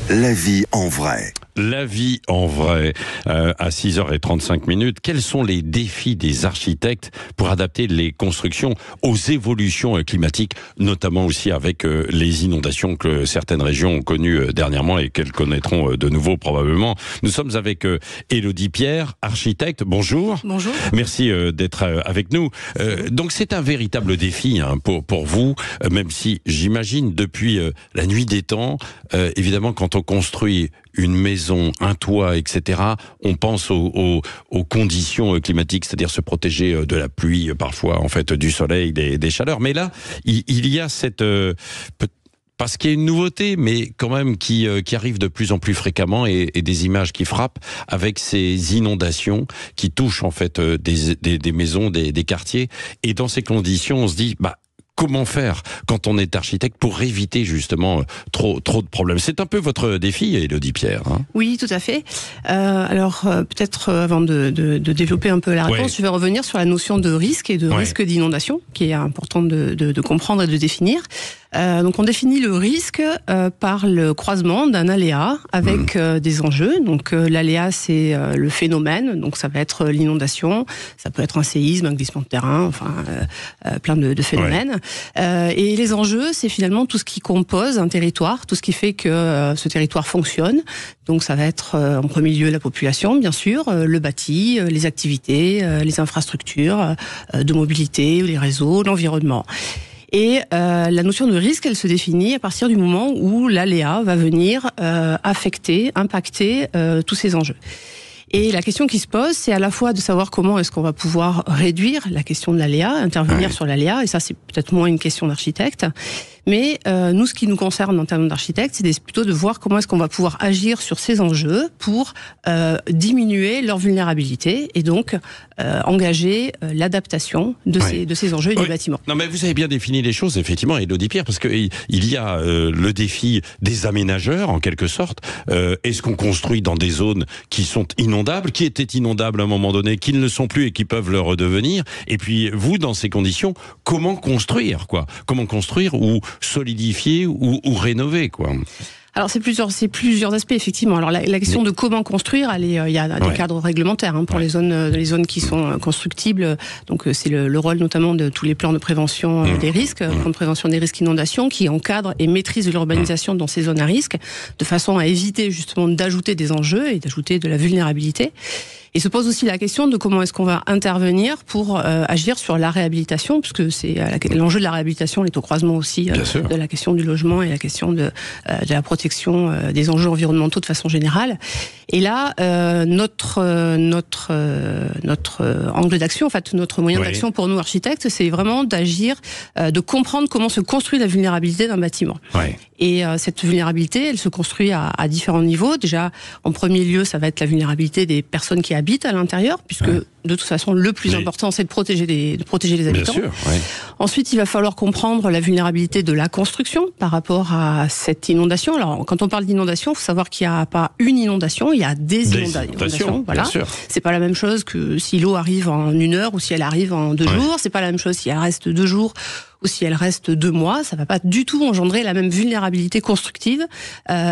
La vie en vrai. La vie en vrai, à 6h35. Quels sont les défis des architectes pour adapter les constructions aux évolutions climatiques, notamment aussi avec les inondations que certaines régions ont connues dernièrement et qu'elles connaîtront de nouveau probablement. Nous sommes avec Élodie Pierre, architecte. Bonjour. Bonjour. Merci d'être avec nous. Donc c'est un véritable défi pour vous, même si j'imagine depuis la nuit des temps, évidemment quand on construit une maison, un toit, etc., on pense aux conditions climatiques, c'est-à-dire se protéger de la pluie, parfois en fait du soleil, des chaleurs. Mais là, il y a cette... parce qu'il y a une nouveauté, mais quand même qui arrive de plus en plus fréquemment et des images qui frappent avec ces inondations qui touchent en fait des maisons, des quartiers. Et dans ces conditions, on se dit... comment faire quand on est architecte pour éviter justement trop de problèmes? C'est un peu votre défi, Élodie Pierre. Oui, tout à fait. Peut-être avant de développer un peu la réponse, je vais revenir sur la notion de risque et de risque d'inondation, qui est important de comprendre et de définir. Donc on définit le risque par le croisement d'un aléa avec des enjeux. Donc l'aléa, c'est le phénomène, donc ça va être l'inondation, ça peut être un séisme, un glissement de terrain, enfin plein de phénomènes. Et les enjeux, c'est finalement tout ce qui compose un territoire, tout ce qui fait que ce territoire fonctionne. Donc ça va être en premier lieu la population, bien sûr, le bâti, les activités, les infrastructures de mobilité, les réseaux, l'environnement. Et la notion de risque, elle se définit à partir du moment où l'aléa va venir impacter tous ces enjeux. Et la question qui se pose, c'est à la fois de savoir comment est-ce qu'on va pouvoir réduire la question de l'aléa, intervenir sur l'aléa, et ça c'est peut-être moins une question d'architecte. Mais nous, ce qui nous concerne en termes d'architecte, c'est plutôt de voir comment est-ce qu'on va pouvoir agir sur ces enjeux pour diminuer leur vulnérabilité et donc engager l'adaptation de ces enjeux et du bâtiment. Non, mais vous avez bien défini les choses, effectivement, Élodie Pierre, parce qu'il y a le défi des aménageurs, en quelque sorte. Est-ce qu'on construit dans des zones qui sont inondables, qui étaient inondables à un moment donné, qui ne le sont plus et qui peuvent le redevenir? Et puis, vous, dans ces conditions, comment construire, quoi? Comment construire ou solidifier ou rénover, quoi? Alors c'est plusieurs aspects, effectivement. Alors la question de comment construire, il y a des cadres réglementaires pour les zones qui sont constructibles. Donc c'est le rôle notamment de tous les plans de prévention des risques, plans de prévention des risques inondations, qui encadrent et maîtrisent l'urbanisation dans ces zones à risque, de façon à éviter justement d'ajouter des enjeux et d'ajouter de la vulnérabilité. Et se pose aussi la question de comment est-ce qu'on va intervenir pour agir sur la réhabilitation, puisque c'est l'enjeu de la réhabilitation est au croisement aussi de la question du logement et la question de la protection des enjeux environnementaux de façon générale. Et là, notre angle d'action, en fait, notre moyen d'action pour nous architectes, c'est vraiment d'agir, de comprendre comment se construit la vulnérabilité d'un bâtiment. Et cette vulnérabilité, elle se construit à différents niveaux. Déjà, en premier lieu, ça va être la vulnérabilité des personnes qui habitent à l'intérieur, puisque de toute façon, le plus important, c'est de protéger les habitants. Bien sûr, Ensuite, il va falloir comprendre la vulnérabilité de la construction par rapport à cette inondation. Alors, quand on parle d'inondation, il faut savoir qu'il n'y a pas une inondation, il y a des inondations. Voilà. C'est pas la même chose que si l'eau arrive en 1 heure ou si elle arrive en 2 jours. C'est pas la même chose si elle reste 2 jours ou si elle reste 2 mois. Ça va pas du tout engendrer la même vulnérabilité constructive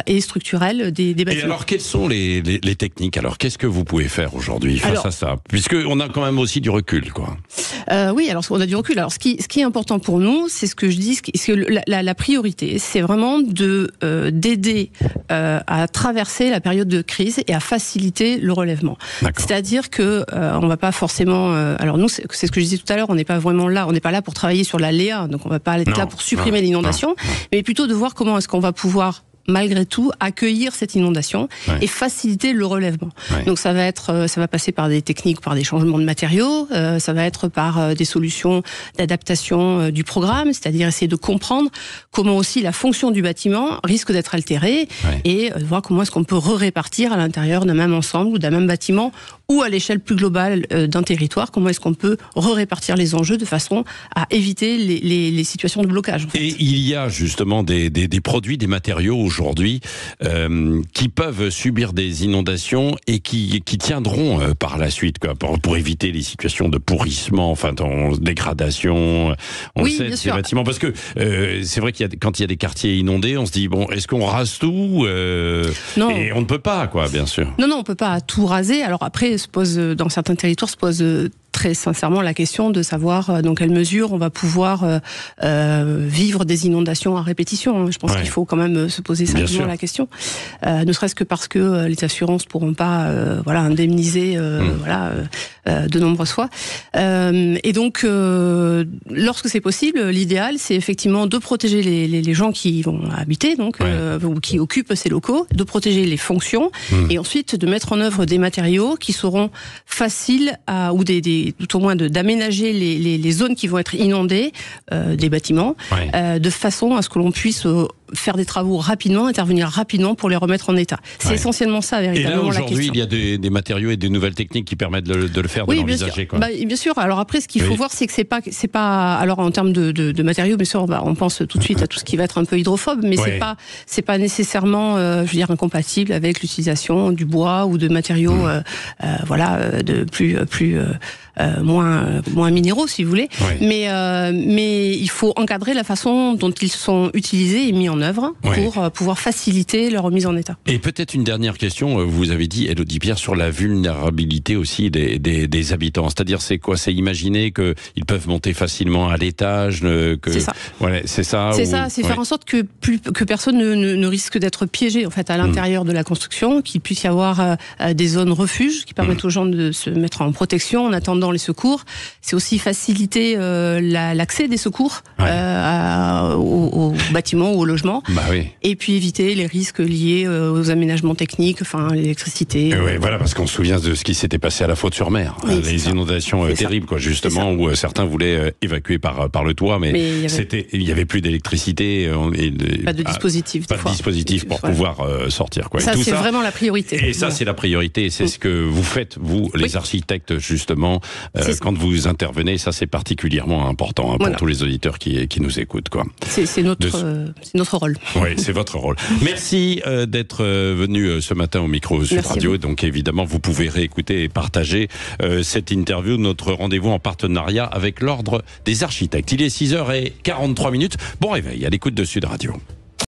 et structurelle des bâtiments. Et alors, quelles sont les techniques? Alors, qu'est-ce que vous pouvez faire aujourd'hui face à ça? Puisqu'on a quand même aussi du recul, quoi. Oui, alors on a du recul. Alors, ce qui est important pour nous, c'est ce que je dis, la priorité, c'est vraiment d'aider à traverser la période de crise et à faciliter le relèvement. C'est-à-dire que on va pas forcément. Alors nous, c'est ce que je disais tout à l'heure. On n'est pas vraiment là. On n'est pas là pour travailler sur l'aléa. Donc on va pas être là pour supprimer l'inondation, mais plutôt de voir comment est-ce qu'on va pouvoir malgré tout accueillir cette inondation et faciliter le relèvement. Donc ça va passer par des techniques, par des changements de matériaux, ça va être par des solutions d'adaptation du programme, c'est-à-dire essayer de comprendre comment aussi la fonction du bâtiment risque d'être altérée et voir comment est-ce qu'on peut répartir à l'intérieur d'un même ensemble ou d'un même bâtiment ou à l'échelle plus globale d'un territoire, comment est-ce qu'on peut répartir les enjeux de façon à éviter les situations de blocage. En fait. Et il y a justement des produits, des matériaux aujourd'hui aujourd'hui, qui peuvent subir des inondations et qui tiendront par la suite, quoi, pour éviter les situations de pourrissement, enfin, de dégradation. On oui, sait bien ces sûr. bâtiments, parce que c'est vrai quand il y a des quartiers inondés, on se dit bon, est-ce qu'on rase tout Non. Et on ne peut pas, quoi, bien sûr. Non, on peut pas tout raser. Alors après, dans certains territoires, se pose très sincèrement la question de savoir dans quelle mesure on va pouvoir vivre des inondations à répétition. Je pense qu'il faut quand même se poser sérieusement la question. Ne serait-ce que parce que les assurances pourront pas indemniser de nombreuses fois. Et donc, lorsque c'est possible, l'idéal, c'est effectivement de protéger les gens qui vont habiter, ou qui occupent ces locaux, de protéger les fonctions, et ensuite de mettre en œuvre des matériaux qui seront faciles ou tout au moins d'aménager les zones qui vont être inondées, des bâtiments, de façon à ce que l'on puisse faire des travaux rapidement, intervenir rapidement pour les remettre en état. C'est essentiellement ça, véritablement, la question. Et là, aujourd'hui, il y a des matériaux et des nouvelles techniques qui permettent de le faire, de l'envisager. Bien sûr. Alors après, ce qu'il faut voir, c'est que c'est pas. Alors en termes de matériaux, bien sûr, on pense tout de suite à tout ce qui va être un peu hydrophobe, mais c'est pas nécessairement, incompatible avec l'utilisation du bois ou de matériaux, de moins minéraux, si vous voulez. Mais il faut encadrer la façon dont ils sont utilisés et mis en œuvre pour pouvoir faciliter leur remise en état. Et peut-être une dernière question, vous avez dit, Élodie Pierre, sur la vulnérabilité aussi des habitants. C'est-à-dire, c'est quoi? C'est imaginer qu'ils peuvent monter facilement à l'étage, c'est ça. C'est ça. C'est faire en sorte que personne ne risque d'être piégé, en fait, à l'intérieur de la construction, qu'il puisse y avoir des zones refuges qui permettent aux gens de se mettre en protection en attendant les secours. C'est aussi faciliter l'accès des secours aux bâtiments ou aux logements. Et puis éviter les risques liés aux aménagements techniques, l'électricité. Parce qu'on se souvient de ce qui s'était passé à la Faute-sur-Mer. Les inondations terribles, justement, où certains voulaient évacuer par le toit, mais il y avait plus d'électricité. Pas de dispositif. Pas de dispositif pour pouvoir sortir. Ça, c'est vraiment la priorité. Et ça, c'est la priorité. C'est ce que vous faites, vous, les architectes, justement, quand vous intervenez. Ça, c'est particulièrement important pour tous les auditeurs qui nous écoutent. C'est notre rôle. Oui, c'est votre rôle. Merci d'être venu ce matin au micro Sud Radio. Donc évidemment, vous pouvez réécouter et partager cette interview, notre rendez-vous en partenariat avec l'Ordre des architectes. Il est 6h43. Bon réveil à l'écoute de Sud Radio.